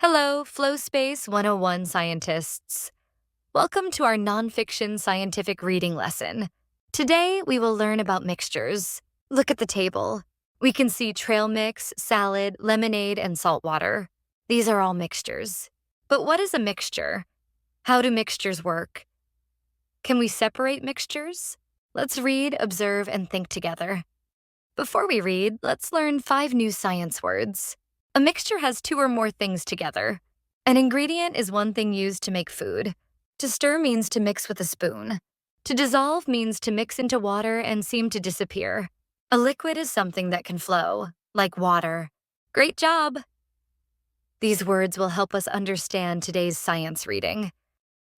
Hello, Flow Space 101 scientists. Welcome to our nonfiction scientific reading lesson. Today, we will learn about mixtures. Look at the table. We can see trail mix, salad, lemonade, and salt water. These are all mixtures. But what is a mixture? How do mixtures work? Can we separate mixtures? Let's read, observe, and think together. Before we read, let's learn 5 new science words. A mixture has 2 or more things together. An ingredient is one thing used to make food. To stir means to mix with a spoon. To dissolve means to mix into water and seem to disappear. A liquid is something that can flow, like water. Great job! These words will help us understand today's science reading.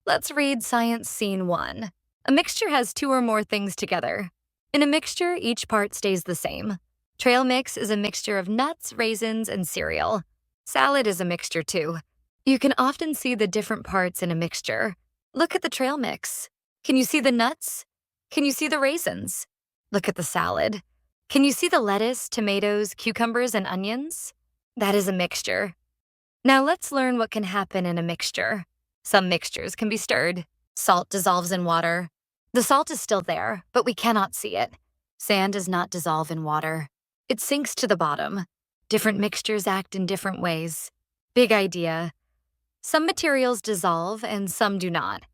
Let's read Science Scene 1. A mixture has 2 or more things together. In a mixture, each part stays the same. Trail mix is a mixture of nuts, raisins, and cereal. Salad is a mixture too. You can often see the different parts in a mixture. Look at the trail mix. Can you see the nuts? Can you see the raisins? Look at the salad. Can you see the lettuce, tomatoes, cucumbers, and onions? That is a mixture. Now let's learn what can happen in a mixture. Some mixtures can be stirred. Salt dissolves in water. The salt is still there, but we cannot see it. Sand does not dissolve in water. It sinks to the bottom. Different mixtures act in different ways. Big idea. Some materials dissolve and some do not.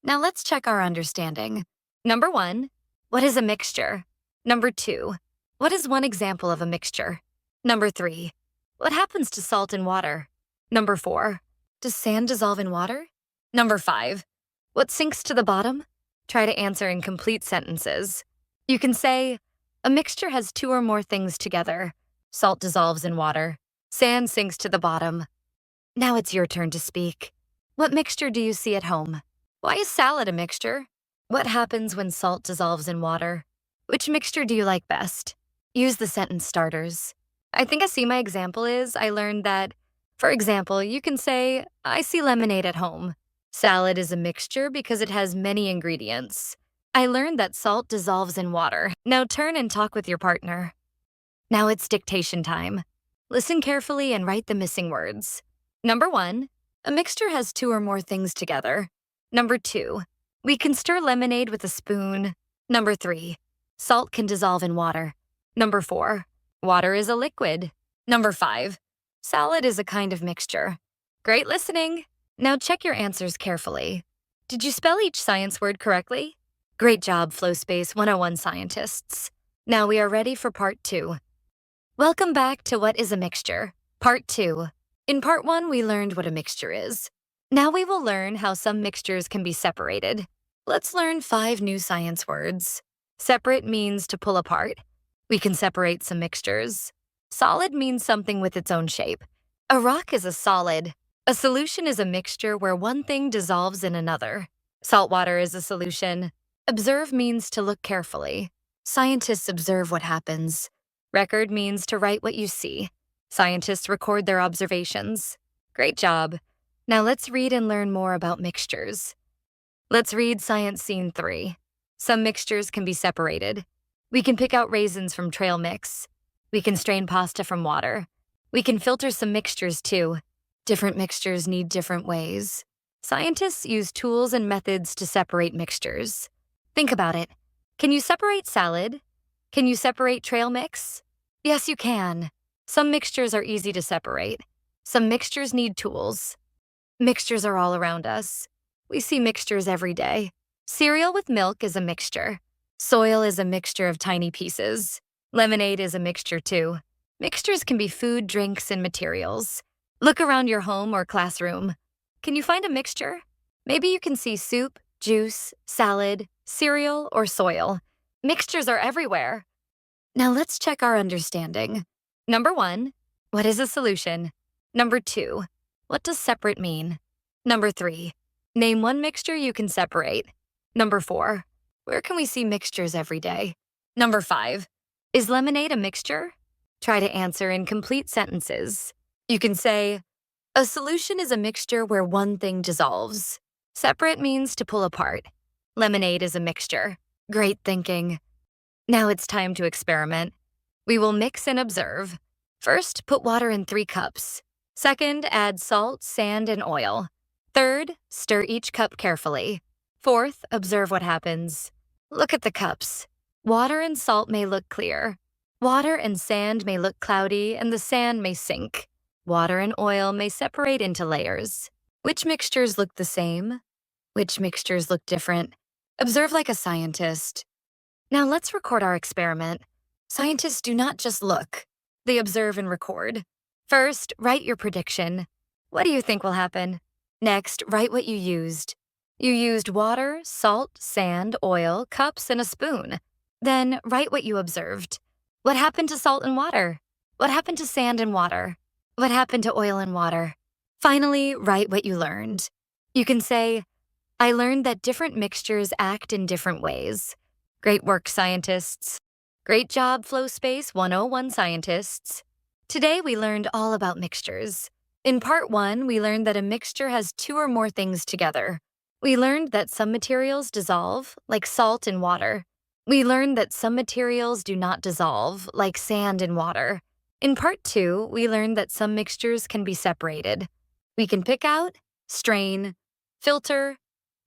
Now let's check our understanding. Number 1, what is a mixture? Number 2, what is one example of a mixture? Number 3, what happens to salt in water? Number 4, does sand dissolve in water? Number 5, what sinks to the bottom? Try to answer in complete sentences. You can say, a mixture has 2 or more things together. Salt dissolves in water. Sand sinks to the bottom. Now it's your turn to speak. What mixture do you see at home? Why is salad a mixture? What happens when salt dissolves in water? Which mixture do you like best? Use the sentence starters. I think I see my example is I learned that, for example, you can say, I see lemonade at home. Salad is a mixture because it has many ingredients. I learned that salt dissolves in water. Now turn and talk with your partner. Now it's dictation time. Listen carefully and write the missing words. Number 1, a mixture has 2 or more things together. Number 2, we can stir lemonade with a spoon. Number 3, salt can dissolve in water. Number 4, water is a liquid. Number 5, salad is a kind of mixture. Great listening. Now check your answers carefully. Did you spell each science word correctly? Great job, Flow Space 101 scientists. Now we are ready for part 2. Welcome back to What is a Mixture? Part 2. In part 1, we learned what a mixture is. Now we will learn how some mixtures can be separated. Let's learn 5 new science words. Separate means to pull apart. We can separate some mixtures. Solid means something with its own shape. A rock is a solid. A solution is a mixture where one thing dissolves in another. Salt water is a solution. Observe means to look carefully. Scientists observe what happens. Record means to write what you see. Scientists record their observations. Great job. Now let's read and learn more about mixtures. Let's read Science Scene 3. Some mixtures can be separated. We can pick out raisins from trail mix. We can strain pasta from water. We can filter some mixtures too. Different mixtures need different ways. Scientists use tools and methods to separate mixtures. Think about it. Can you separate salad? Can you separate trail mix? Yes, you can. Some mixtures are easy to separate. Some mixtures need tools. Mixtures are all around us. We see mixtures every day. Cereal with milk is a mixture. Soil is a mixture of tiny pieces. Lemonade is a mixture too. Mixtures can be food, drinks, and materials. Look around your home or classroom. Can you find a mixture? Maybe you can see soup, juice, salad, cereal, or soil. Mixtures are everywhere. Now let's check our understanding. Number 1, what is a solution? Number 2, what does separate mean? Number 3, name one mixture you can separate. Number 4, where can we see mixtures every day? Number 5, is lemonade a mixture? Try to answer in complete sentences. You can say, a solution is a mixture where one thing dissolves. Separate means to pull apart. Lemonade is a mixture. Great thinking. Now it's time to experiment. We will mix and observe. First, put water in 3 cups. Second, add salt, sand, and oil. Third, stir each cup carefully. Fourth, observe what happens. Look at the cups. Water and salt may look clear. Water and sand may look cloudy, and the sand may sink. Water and oil may separate into layers. Which mixtures look the same? Which mixtures look different? Observe like a scientist. Now let's record our experiment. Scientists do not just look, they observe and record. First, write your prediction. What do you think will happen? Next, write what you used. You used water, salt, sand, oil, cups, and a spoon. Then write what you observed. What happened to salt and water? What happened to sand and water? What happened to oil and water? Finally, write what you learned. You can say, I learned that different mixtures act in different ways. Great work, scientists. Great job, Flow Space 101 scientists. Today we learned all about mixtures. In part 1, we learned that a mixture has 2 or more things together. We learned that some materials dissolve, like salt in water. We learned that some materials do not dissolve, like sand in water. In part 2, we learned that some mixtures can be separated. We can pick out, strain, filter,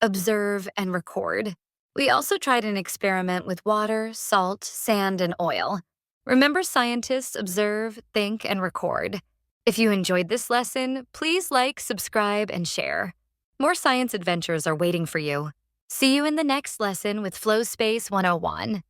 observe, and record. We also tried an experiment with water, salt, sand, and oil. Remember, scientists observe, think, and record. If you enjoyed this lesson, please like, subscribe, and share. More science adventures are waiting for you. See you in the next lesson with Flow Space 101.